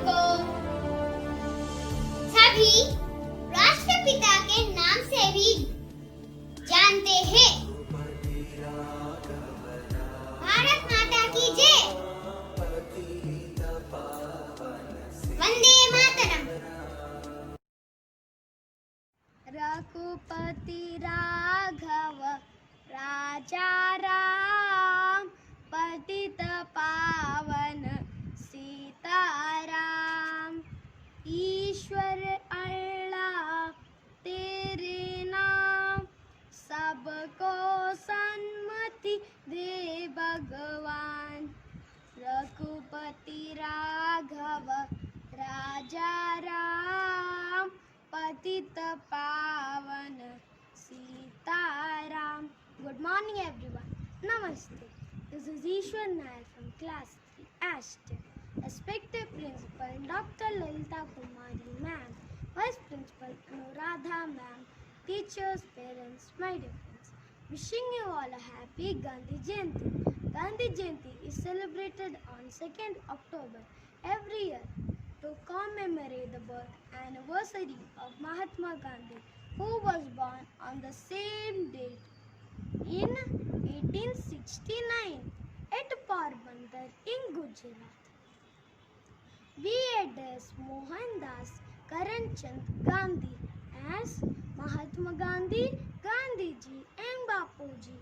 को सभी राष्ट्रपिता के नाम से भी जानते हैं। भारत माता की जय। वंदे मातरम। रघुपति राघव राजा राम, पतित पावन सीताराम। ईश्वर अल्लाह तेरे नाम, सबको सन्मति दे भगवान। रघुपति राघव राजा राम, पतित पावन Sitaram. Good morning everyone. Namaste. This is Ishwar Nair from class 3 Ashton. Respected Principal Dr. Lalita Kumari Ma'am, Vice Principal Anuradha Ma'am, teachers, parents, my dear friends. Wishing you all a happy Gandhi Jayanti. Gandhi Jayanti is celebrated on 2nd October every year to commemorate the birth anniversary of Mahatma Gandhi, who was born on the same date in 1869 at Porbandar in Gujarat. We address Mohandas Karamchand Gandhi as Mahatma Gandhi, Gandhiji and Bapuji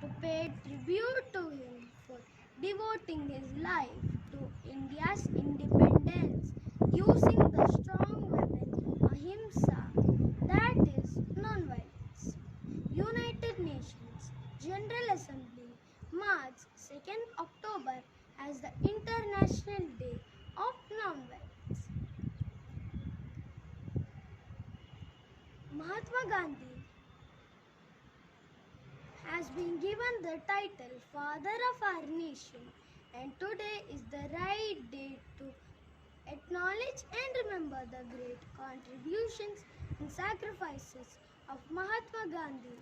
to pay tribute to him for devoting his life to India's independence using the strong weapon ahimsa, that is non-violence. United Nations General Assembly marks 2nd October as the International Day of Non-Violence. Mahatma Gandhi has been given the title Father of our Nation, and today is the right day to acknowledge and remember the great contributions and sacrifices of Mahatma Gandhi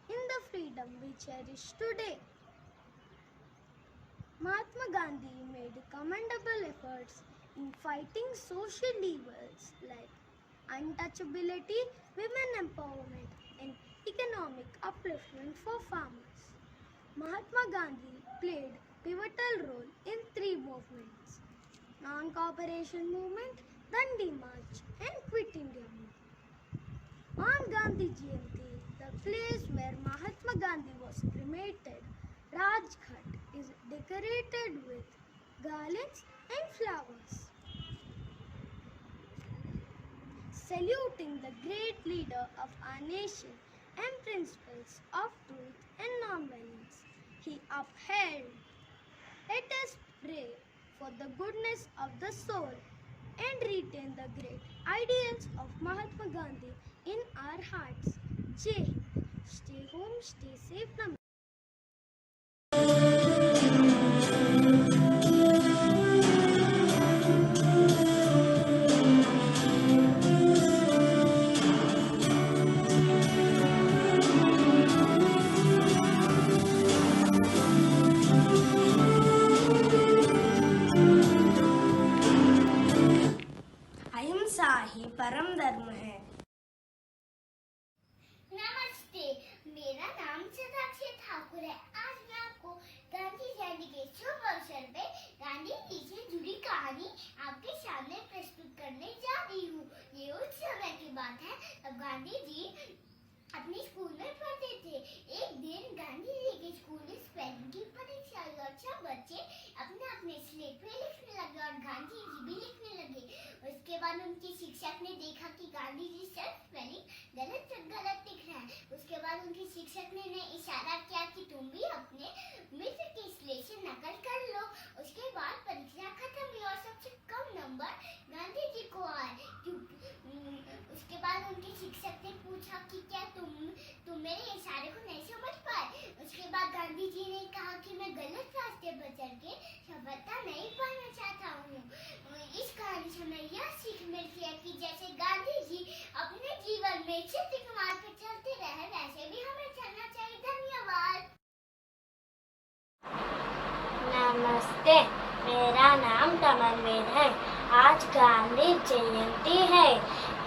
in the freedom we cherish today. Mahatma Gandhi made commendable efforts in fighting social evils like untouchability, women empowerment, and economic upliftment for farmers. Mahatma Gandhi played pivotal role in 3 movements: non-cooperation movement, Dandi March, and Quit India movement. On Gandhi Jayanti, the place where Mahatma Gandhi was cremated, Rajghat, is decorated with garlands and flowers, saluting the great leader of our nation and principles of truth and non-violence he upheld. Let us pray for the goodness of the soul and retain the great ideals of Mahatma Gandhi in our hearts. Jai Hind. Stay home, stay safe. Namaste. अहिंसा ही परम धर्म है। नमस्ते, मेरा नाम सदाक्षी ठाकुर है। आज मैं आपको गांधी जयंती के शुभ अवसर पे गांधी जी से जुड़ी कहानी आपके सामने प्रस्तुत करने जा रही हूँ। ये उस समय की बात है जब गांधी जी अपने स्कूल में पढ़ते थे। एक दिन गांधी जी के स्कूल में स्पेलिंग की परीक्षा हुई और सब बच्चे अपने अपने स्लेट पे लिखने लगे और गांधी जी भी लिखने लगे। उसके बाद उनके शिक्षक ने देखा कि गांधी जी सर स्पेलिंग गलत लिख रहे हैं। उसके बाद उनके शिक्षक ने इशारा किया कि तुम भी अपने मित्र के स्लेट से नकल कर लो। उसके बाद परीक्षा खत्म हुई और सबसे कम नंबर गांधी जी को आए। उसके बाद उनके शिक्षक ने पूछा कि क्या तुम मेरे इशारे को नहीं समझ पाए। उसके बाद गांधी जी ने कहा कि मैं गलत रास्ते पर चल के सफलता नहीं पाना चाहता हूँ। इस कहानी से हमें यह सीख मिलती है कि जैसे गांधी जी अपने जीवन में सत्य के मार्ग पर चलते रहे, वैसे भी हमें चलना चाहिए। धन्यवाद। नमस्ते, मेरा नाम तमनवीर है। आज आज गांधी जयंती है।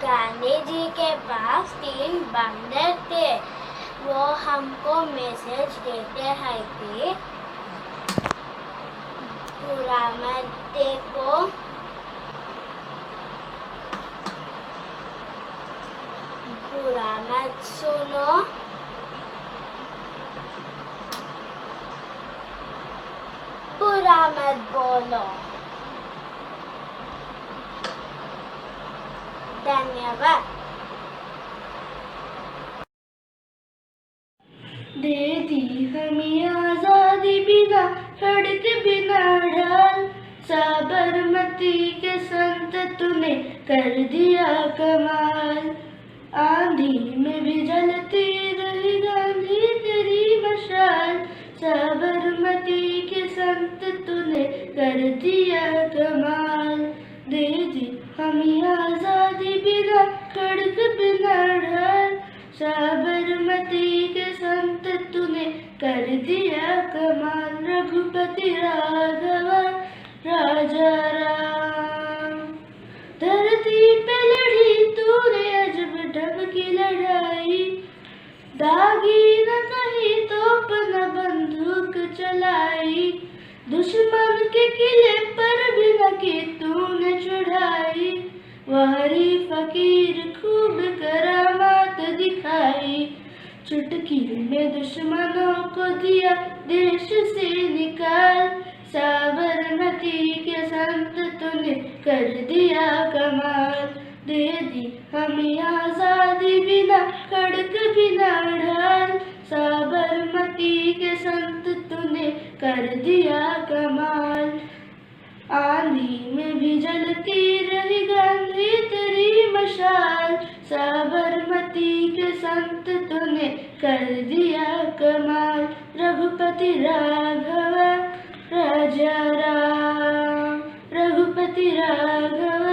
गांधी जी के पास 3 बंदर थे। वो हमको मैसेज देते हैं कि बुरा मत देखो, बुरा मत सुनो, बुरा मत बोलो। धन्यवाद। दे दी हमें आजादी बिना सड़क बिना ढाल, साबरमती के संत तूने कर दिया कमाल। आंधी में भी जलती रही गांधी तेरी मशाल, साबरमती के संत तूने कर दिया कमाल। दे दी हमें आजादी बिना सड़क बिना ढाल, साबरमती के संत तूने कर दिया कमाल। रघुपति राघव राजा राम, धरती पे लड़ी तूने अजब ढंग की लड़ाई, दागी न कहीं तोप न बंदूक चलाई, दुश्मन के किले पर भी न की तूने चढ़ाई, वारी फकीर खूब करामात दिखाई, चुटकी में दुश्मनों को दिया देश से निकाल, साबरमती के संत तूने कर दिया कमाल। दे दी हमें आजादी बिना खड़क बिना ढाल, साबरमती के संत तूने कर दिया कमाल। आंधी में भी जलती रही गांधी तेरी मशाल, साबरमती के संत तूने कर दिया कमाल। रघुपति राघव राजा राम, रघुपति राघव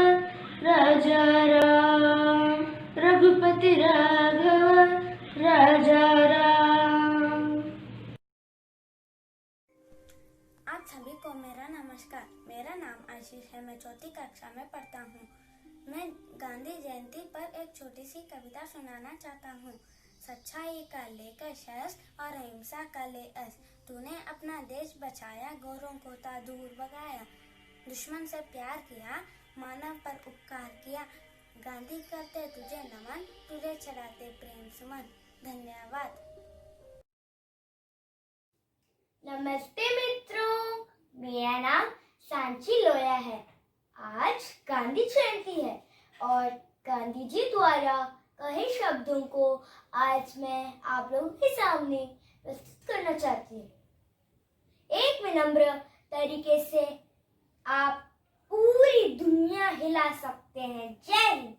राजा राम, रघुपति राघव राजा राम। आप सभी को मेरा नमस्कार। मेरा नाम आशीष है। मैं 4ठी कक्षा में पढ़ता हूँ। मैं गांधी जयंती पर एक छोटी सी कविता सुनाना चाहता हूँ। सच्चाई का लेकर शहस और अहिंसा का ले अस, तूने अपना देश बचाया, गोरों को था दूर भगाया, दुश्मन से प्यार किया, मानव पर उपकार किया, गांधी करते तुझे नमन, तुझे चढ़ाते प्रेम सुमन। धन्यवाद। नमस्ते मित्रों, मेरा नाम सांची लोया है। आज गांधी जयंती है और गांधी जी द्वारा कहे शब्दों को आज मैं आप लोगों के सामने प्रस्तुत करना चाहती हूँ। एक विनम्र तरीके से आप पूरी दुनिया हिला सकते हैं। जय हिंद।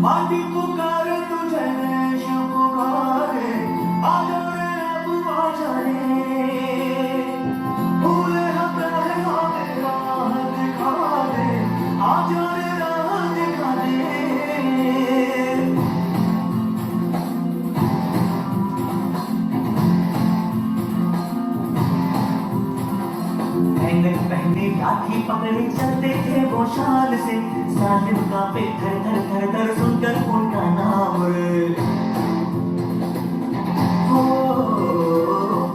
माटी पुकारे तुझे शिव पुकारे, आजा रे अब आजा रे, भूले हम रहे हमें राह दिखा दे, आजा रे राह दिखा दे। हैंगर पहने लाठी पकड़े चलते थे वो शाल से, सालिम का पे धर धर धर धर सुनकर उनका नाम रे। हो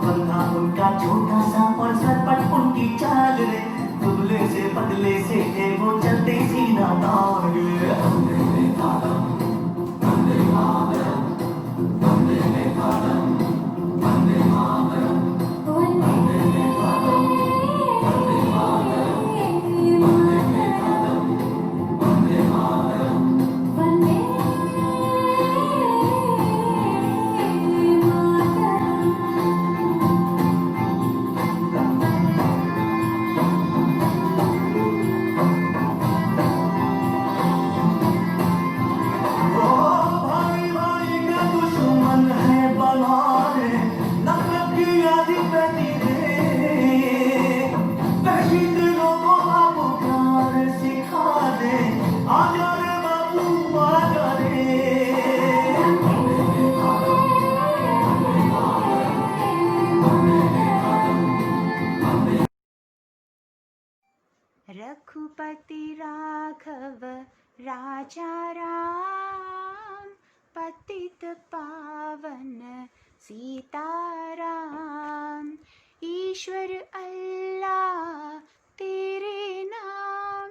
फल था उनका छोटा सा और सरपट उनकी चाल रे, दुबले से पतले से थे वो चलते सीना तान रे। वंदे मातरम, वंदे मातरम, वंदे मातरम, वंदे मातरम, वंदे मातरम, वंदे मातरम, वंदे मातरम, वंदे मातरम, वंदे मातरम। रघुपति राघव राजा राम, पतित पावन सीताराम। ईश्वर अल्लाह तेरे नाम,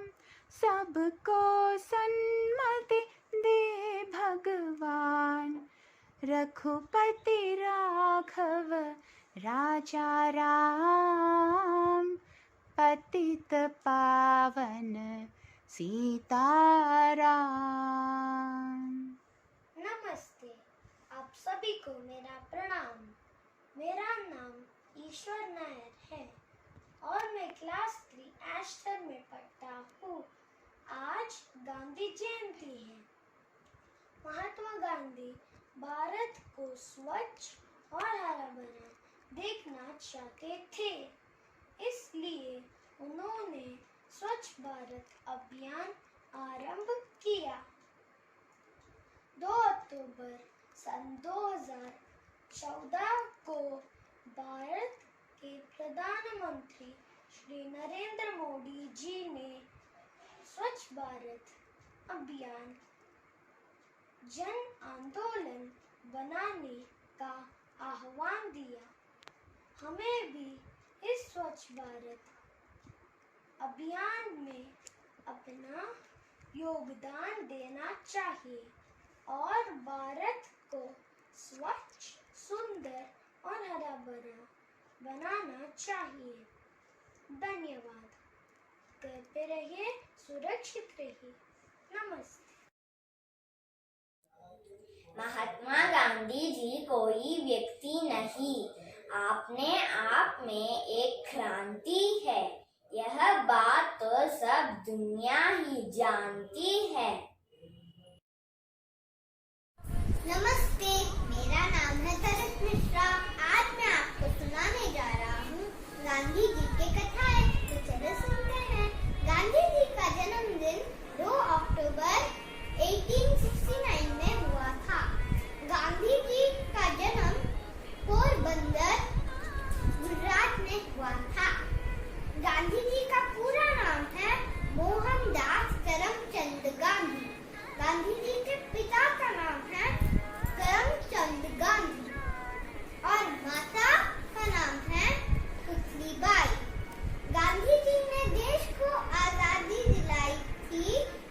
सबको सन्मति दे भगवान। रघुपति राघव राजा राम, पतित पावन सीताराम। नमस्ते, आप सभी को मेरा प्रणाम। मेरा नाम ईश्वर नायर है और मैं क्लास 3 एस्टर में पढ़ता हूँ। आज गांधी जयंती है। महात्मा गांधी भारत को स्वच्छ और हरा भरा देखना चाहते थे, इसलिए उन्होंने स्वच्छ भारत अभियान आरंभ किया। 2 अक्टूबर सन 2014 को भारत के प्रधानमंत्री श्री नरेंद्र मोदी जी ने स्वच्छ भारत अभियान जन आंदोलन बनाने का आह्वान दिया। हमें भी इस स्वच्छ भारत अभियान में अपना योगदान देना चाहिए और भारत को स्वच्छ, सुंदर और हरा भरा बनाना चाहिए। धन्यवाद। करते रहिए, सुरक्षित रहिए। नमस्ते। महात्मा गांधी जी कोई व्यक्ति नहीं, अपने आप में एक क्रांति है। यह बात तो सब दुनिया ही जानती है। नमस्ते, मेरा नाम है तरस मिश्रा। आज मैं आपको सुनाने जा रहा हूँ गांधी जी की कथाएं। तो चलो सुनते हैं। गांधी जी का जन्मदिन 2 अक्टूबर 1869 में हुआ था। गांधी जी का जन्म पोरबंदर, गुजरात में हुआ था। गांधी जी का पूरा नाम है मोहनदास करमचंद गांधी। गांधी जी के पिता का नाम है करमचंद गांधी और माता का नाम है पुतलीबाई। गांधी जी ने देश को आजादी दिलाई थी,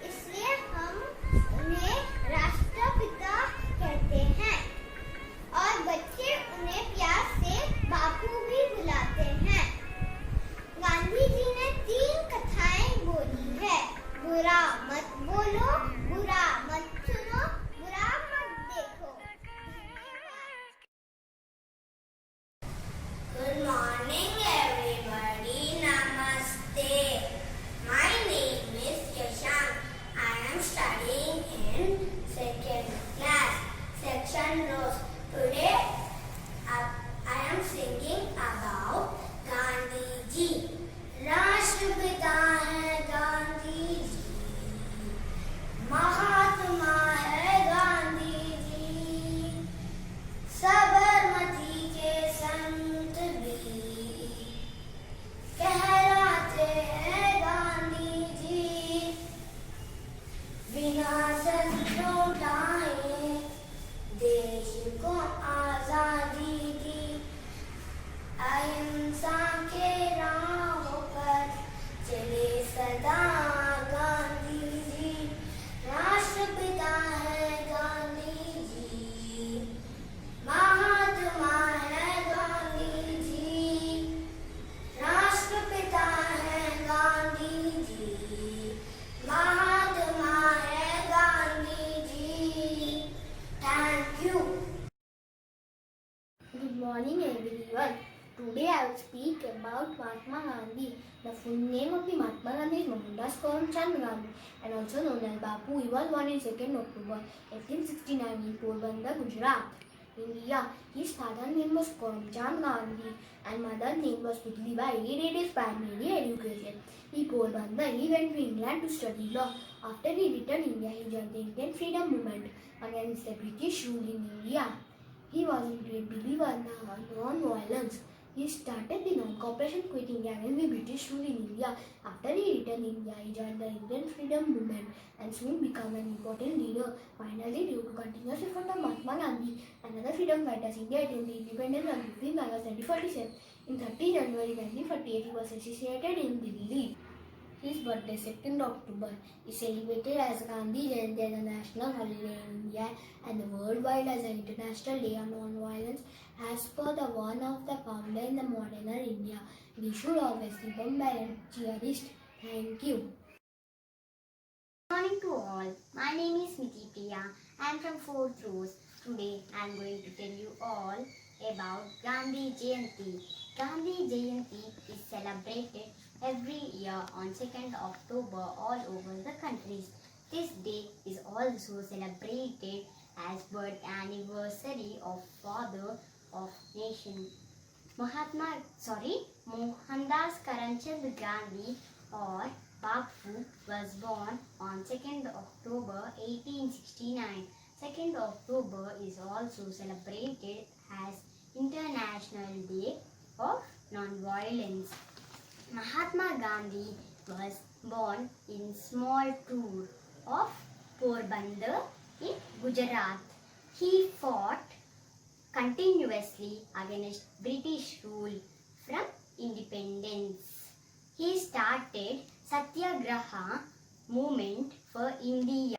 इसलिए हम उन्हें राष्ट्रपिता कहते हैं और बच्चे उन्हें प्यार से बापू भी बुलाते हैं। गांधी जी ने 3 कथाएं बोली है। बुरा मत बोलो, बुरा मत सुनो, बुरा मत देखो। Good morning everybody, namaste. My name is Yashank. I am studying in 2nd class, section Rose. Today I am singing about Gandhi ji. राष्ट्रपिता है गांधी जी, महात्मा है गांधी जी, साबरमती के संत भी कहलाते हैं गांधी जी। बिना सर लौटाए देश को आजादी दी, अहिंसा के राहों पर चले सदा गांधी जी। राष्ट्रपिता है गांधी जी, महात्मा है गांधी जी, राष्ट्रपिता है गांधी जी, महात्मा है Gandhi ji. Thank you. Good morning everyone. Today I will speak about Mahatma Gandhi. The full name of the Mahatma Gandhi is Mohandas Karamchand Gandhi and also known as Bapu. He was born in 2nd October 1869 in Porbandar, Gujarat, India. His father's name was Karamchand Gandhi and mother's name was Putlibai. He did his primary education in Porbandar. He went to England to study law. After he returned to India, he joined the Indian freedom movement against the British rule in India. He was a great believer in non-violence. He started the non-cooperation quit India against the British rule in India. After he returned Little India, he joined the Indian freedom movement and soon became an important leader. Finally, due to continuous effort of Mahatma Gandhi and other freedom fighters, India attained the independence on 15 August 1947. In 30 January 1948, he was assassinated in Delhi. His birthday, 2nd October, is celebrated as Gandhi Jayanti as a national holiday in India and worldwide as an International Day on Non-Violence as per the one of the founder in the modern India. We should always remember and cherish. Thank you. Good morning to all. My name is Smiti Priya. I am from 4th Rose. Today I am going to tell you all about Gandhi Jayanti. Gandhi Jayanti is celebrated every year on 2nd October all over the countries. This day is also celebrated as birth anniversary of father of nation Mohandas Karamchand Gandhi or Bapu was born on 2nd October 1869. 2nd October is also celebrated as International Day of Non-Violence. Mahatma Gandhi was born in small town of Porbandar in Gujarat. He fought continuously against British rule from independence. He started Satyagraha movement for India.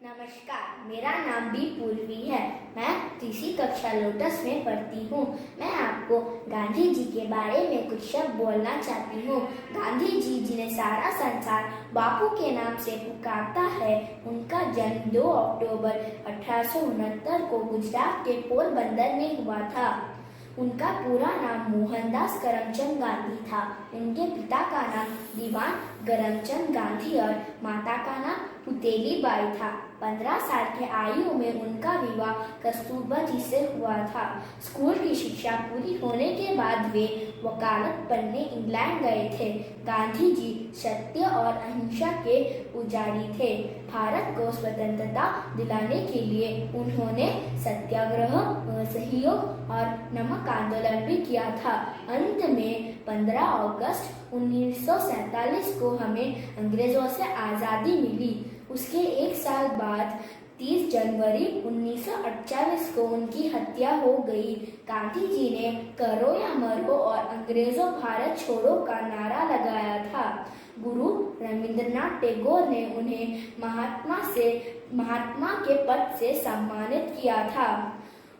नमस्कार, मेरा नाम B पूर्वी है। मैं तीसरी कक्षा lotus में पढ़ती हूँ। मैं आपको गांधी जी के बारे में कुछ शब्द बोलना चाहती हूँ। गांधी जी जिन्हें सारा संसार बापू के नाम से पुकारता है, उनका जन्म 2 अक्टूबर 1869 को गुजरात के पोरबंदर में हुआ था। उनका पूरा नाम मोहनदास करमचंद गांधी था। उनके पिता का नाम दीवान करमचंद गांधी और माता का नाम पुतेली बाई था। 15 साल के आयु में उनका विवाह कस्तूरबा जी से हुआ था। स्कूल की शिक्षा पूरी होने के बाद वे वकालत पढ़ने इंग्लैंड गए थे। गांधी जी सत्य और अहिंसा के पुजारी थे। भारत को स्वतंत्रता दिलाने के लिए उन्होंने सत्याग्रह, असहयोग और नमक आंदोलन भी किया था। अंत में 15 अगस्त 1947 को हमें अंग्रेजों से आज़ादी मिली। उसके एक साल बाद 30 जनवरी 1948 को उनकी हत्या हो गई। गांधी जी ने करो या मरो और अंग्रेजों भारत छोड़ो का नारा लगाया था। गुरु रविंद्रनाथ टैगोर ने उन्हें महात्मा के पद से सम्मानित किया था।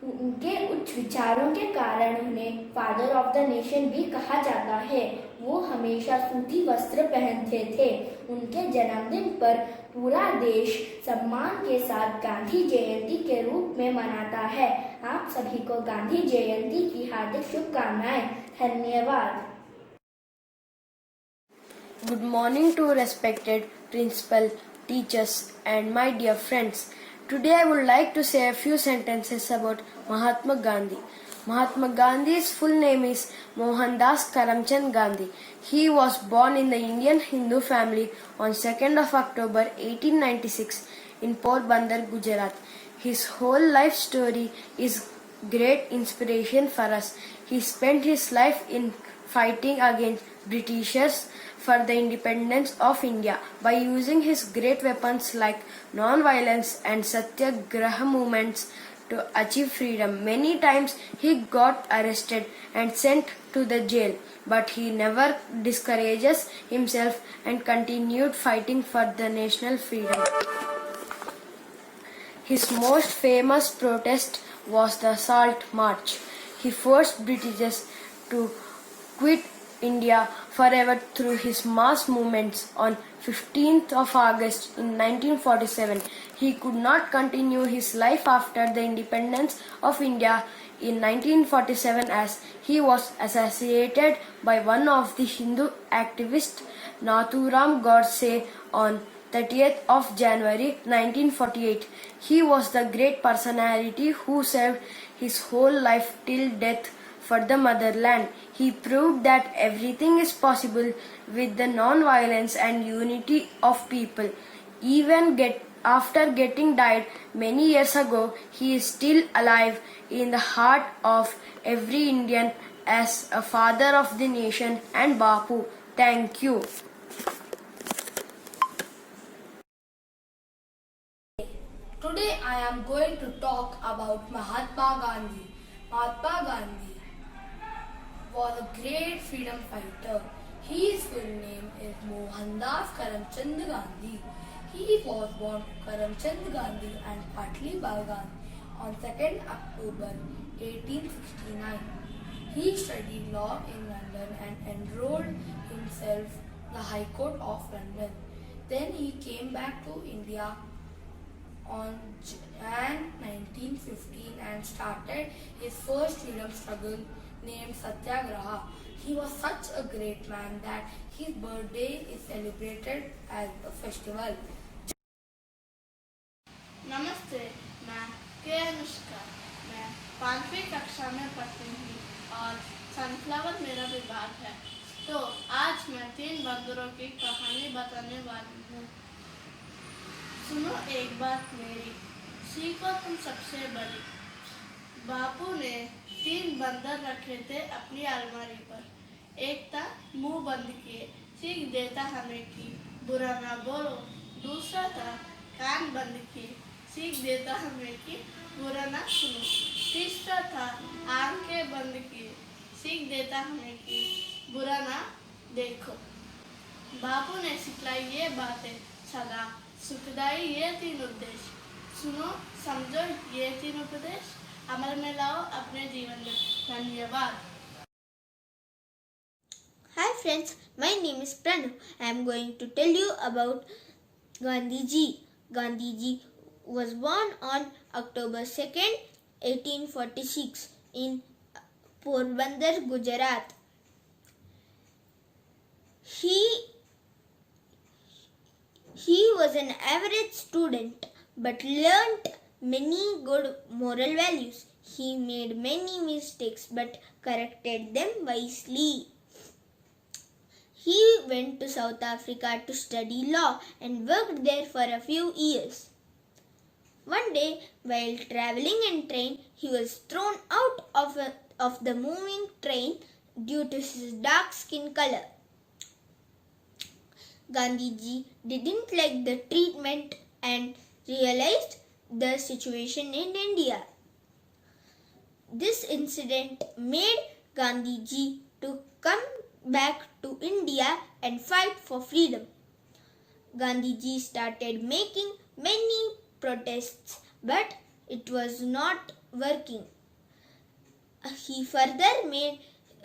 उनके उच्च विचारों के कारण उन्हें फादर ऑफ द नेशन भी कहा जाता है। वो हमेशा सूती वस्त्र पहनते थे। उनके जन्मदिन पर पूरा देश सम्मान के साथ गांधी जयंती के रूप में मनाता है। आप सभी को गांधी जयंती की हार्दिक शुभकामनाएं। धन्यवाद। Good morning to respected principal, teachers and my dear friends. Today I would like to say a few sentences about Mahatma Gandhi. Mahatma Gandhi's full name is Mohandas Karamchand Gandhi. He was born in the Indian Hindu family on 2nd of October 1896 in Porbandar, Gujarat. His whole life story is great inspiration for us. He spent his life in fighting against Britishers for the independence of India by using his great weapons like non-violence and Satyagraha movements to achieve freedom. Many times he got arrested and sent to the jail, but he never discourages himself and continued fighting for the national freedom. His most famous protest was the Salt March. He forced Britishers to quit India forever through his mass movements on 15th of August in 1947. He could not continue his life after the independence of India in 1947 as he was assassinated by one of the Hindu activists Nathuram Godse on 30th of January 1948. He was the great personality who served his whole life till death for the motherland. He proved that everything is possible with the non-violence and unity of people. Even after getting died many years ago, he is still alive in the heart of every Indian as a father of the nation and Bapu. Thank you. Today I am going to talk about Mahatma Gandhi. Mahatma Gandhi was a great freedom fighter. His full name is Mohandas Karamchand Gandhi. He was born Karamchand Gandhi and Patli Bagan on 2nd October 1869. He studied law in London and enrolled himself in the High Court of London. Then he came back to India on Jan 1915 and started his first freedom struggle named Satyagraha. He was such a great man that his birthday is celebrated as a festival. नमस्ते, मैं के अनुष्का। मैं 5वीं कक्षा में पढ़ती हूँ और सनफ्लावर मेरा विभाग है। तो आज मैं 3 बंदरों की कहानी बताने वाली हूँ। सुनो एक बात मेरी, सीखो तुम सबसे बड़ी। बापू ने 3 बंदर रखे थे अपनी अलमारी पर। एक था मुंह बंद किए, सीख देता हमें कि बुरा ना बोलो। दूसरा था कान बंद किए, सीख देता हमें कि बुरा ना सुनो। तीसरा था आंखें बंद किए, सीख देता हमें कि बुरा ना देखो। बापू ने सिखलाई ये बातें सदा सुखदाई ये 3 उपदेश। सुनो समझो ये 3 उपदेश, अमल में लाओ अपने जीवन में। धन्यवाद। Hi friends, my name is Pranav. I am going to tell you about Gandhiji. Gandhiji was born on October 2nd, 1846 in Porbandar, Gujarat. He was an average student but learnt many good moral values. He made many mistakes but corrected them wisely. He went to South Africa to study law and worked there for a few years. One day, while traveling in train, he was thrown out of the moving train due to his dark skin color. Gandhiji didn't like the treatment and realized the situation in India. This incident made Gandhiji to come back to India and fight for freedom. Gandhiji started making many protests, but it was not working. He further made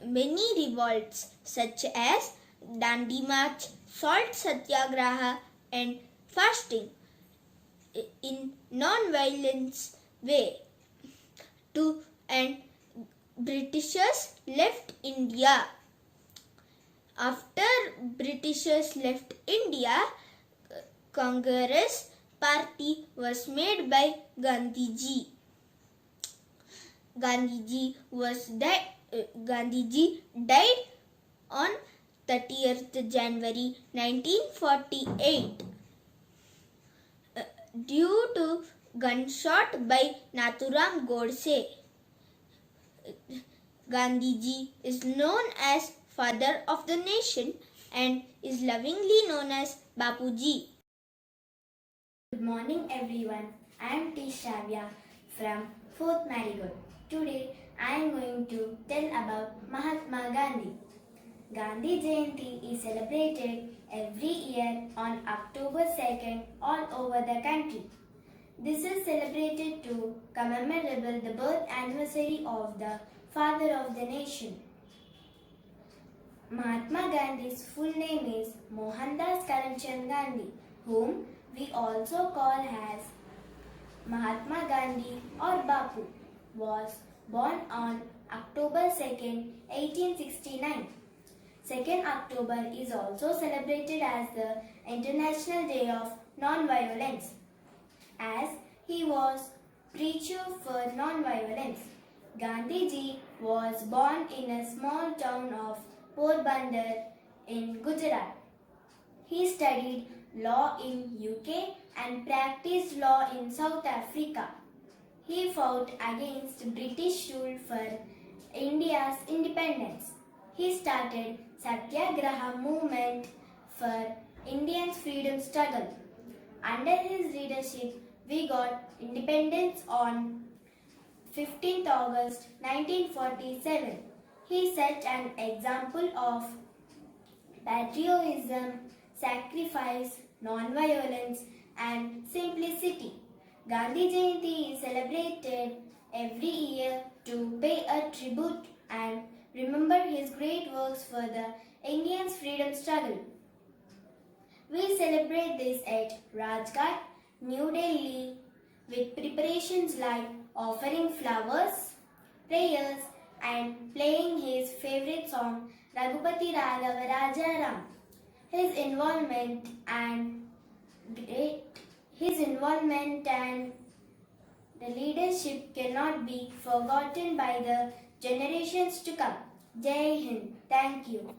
many revolts such as Dandi March, Salt Satyagraha and fasting in non-violence way. And Britishers left India. After Britishers left India, Congress party was made by Gandhiji. Gandhiji died on 30th January 1948 due to gunshot by Nathuram Godse. Gandhiji is known as Father of the Nation and is lovingly known as Bapuji. Good morning everyone. I am T. Shavya from 4th Marigold. Today I am going to tell about Mahatma Gandhi. Gandhi Jayanti is celebrated every year on October 2nd all over the country. This is celebrated to commemorate the birth anniversary of the Father of the Nation. Mahatma Gandhi's full name is Mohandas Karamchand Gandhi, whom we also call as Mahatma Gandhi or Bapu, was born on October 2nd, 1869. 2nd October is also celebrated as the International Day of Non-Violence, as he was preacher for non-violence. Gandhiji was born in a small town of Porbandar in Gujarat. He studied law in UK and practiced law in South Africa. He fought against British rule for India's independence. he started Satyagraha movement for Indians' freedom struggle. Under his leadership, we got independence on 15th August 1947. He set an example of patriotism, sacrifice, non-violence and simplicity. Gandhi Jayanti is celebrated every year to pay a tribute and remember his great works for the Indians' freedom struggle. We celebrate this at Rajghat, New Delhi, with preparations like offering flowers, prayers, and playing his favorite song Raghupati Raghava Rajaram. His involvement and the leadership cannot be forgotten by the generations to come. Jai Hind. Thank you.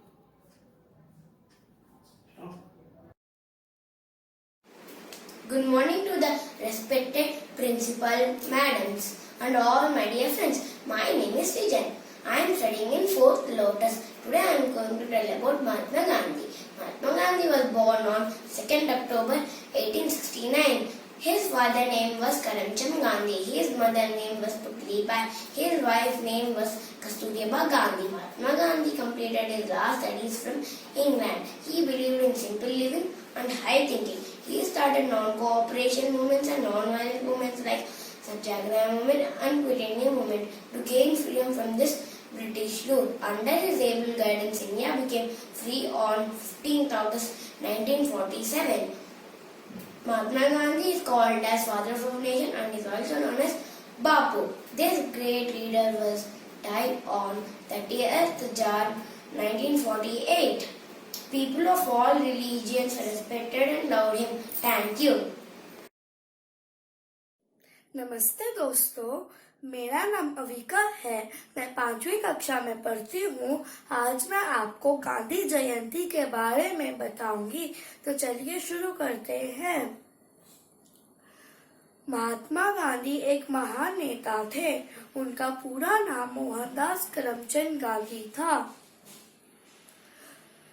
Good morning to the respected principal, madams, and all my dear friends. My name is Rijan. I am studying in 4th Lotus. Today I am going to tell about Mahatma Gandhi. Mahatma Gandhi was born on 2nd October 1869. His father name was Karamchand Gandhi. His mother name was Putli Bai. His wife name was Kasturiba Gandhi. Mahatma Gandhi completed his last studies from England. He believed in simple living and high thinking. He started non-cooperation movements and non-violent movements like Satyagraha movement and Quit India movement to gain freedom from this British rule. Under his able guidance, India became free on 15th August 1947. Mahatma Gandhi is called as Father of our nation and is also known as Bapu. This great leader was died on 30th Jan 1948. People of all religions respected and loved him. Thank you. नमस्ते दोस्तों, मेरा नाम अविका है। मैं 5वीं कक्षा में पढ़ती हूँ। आज मैं आपको गांधी जयंती के बारे में बताऊंगी। तो चलिए शुरू करते हैं। महात्मा गांधी एक महान नेता थे। उनका पूरा नाम मोहनदास करमचंद गांधी था।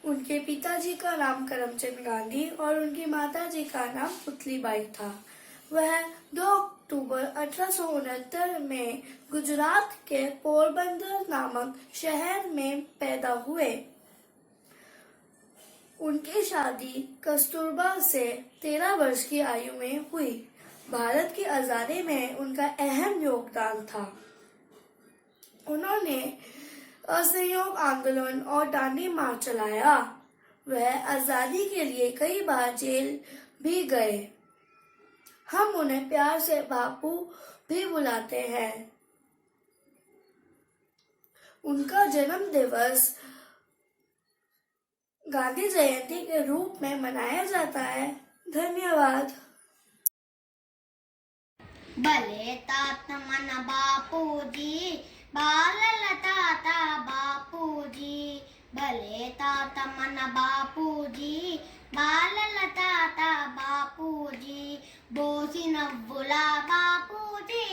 उनके पिताजी का नाम करमचंद गांधी और उनकी माताजी का नाम पुतलीबाई था। वह 2 अक्टूबर 1869 में गुजरात के पोरबंदर नामक शहर में पैदा हुए। उनकी शादी कस्तूरबा से 13 वर्ष की आयु में हुई। भारत की आजादी में उनका अहम योगदान था। उन्होंने असहयोग आंदोलन और दांडी मार्च चलाया। वह आजादी के लिए कई बार जेल भी गए। हम उन्हें प्यार से बापू भी बुलाते हैं। उनका जन्म दिवस गांधी जयंती के रूप में मनाया जाता है। धन्यवाद। भले तात मन बापूजी, बालल तात बापूजी, भले तात मन बापूजी, बालल तात बापूजी, बोसी नव्वुला बापूजी,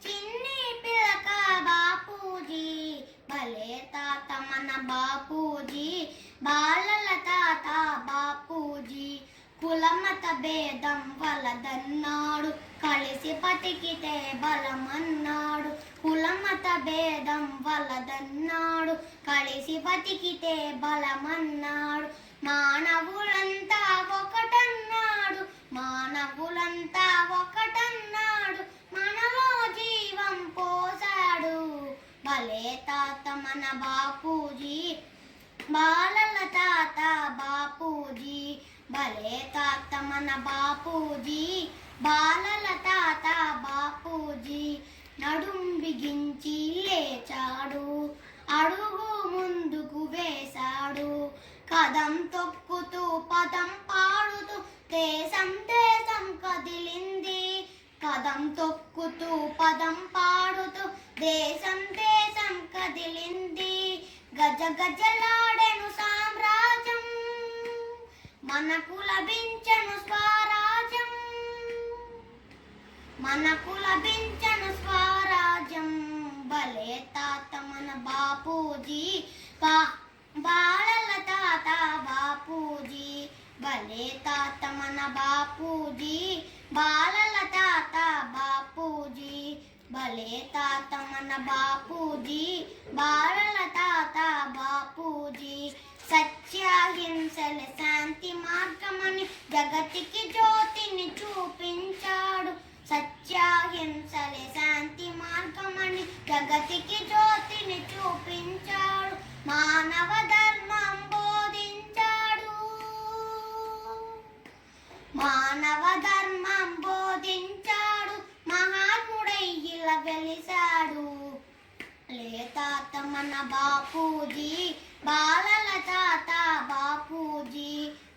चिन्नी पिलक बापूजी, भले तात मन बापूजी, बालल तात बापूजी, కులమత భేదం వలదన్నాడు, కలిసి బతికితే బలమన్నాడు. కులమత భేదం వలదన్నాడు, కలిసి బతికితే బలమన్నాడు. మానవులంతా ఒకటన్నాడు, మానవులంతా ఒకటన్నాడు, మనలో జీవం పోసాడు. భలే తాత మన బాపూజీ, బాలల తాత బాపూజీ, భలే తాత మన బాపూజీ, బాలల తాత బాపూజీ. నడుం బిగించి లేచాడు, అడుగు ముందుకు వేశాడు, కదం తొక్కుతూ పదం పాడుతూ దేశం దేశం కదిలింది. కదం తొక్కుతూ పదం పాడుతూ దేశం దేశం కదిలింది. గజ గజలాడెను సామ్రాజ్యం, మనకు లభించను స్వరాజ్యం, మనకు లభించను స్వరాజ్యం. భలే తాత మన బాపూజీ, బాలల తాత బాపూజీ భలే తాత మన బాపూజీ బాలల తాత బాపూజీ భలే తాత మన బాపూజీ బాలల తాత బాపూజీ సత్యాహింసల శాంతి మార్గమని జగతికి జ్యోతిని చూపించాడు సత్యాహింసల శాంతి మార్గమని జగతికి జ్యోతిని చూపించాడు మానవ ధర్మం బోధించాడు మానవ ధర్మం బోధించాడు మహాత్ముడై ఇలా వెలిసాడు లే తాత మన బాపూజీ బాలల తాత బాపూజీ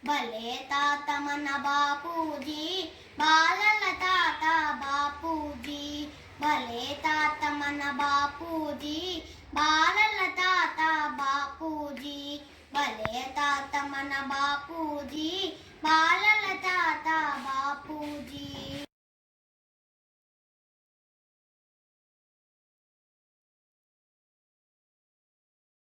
భలే తాత మన బాపూజీ బాలల తాత బాపూజీ భలే తాత మన బాపూజీ బాలల తాత బాపూజీ భలే తాత మన బాపూజీ బాలల తాత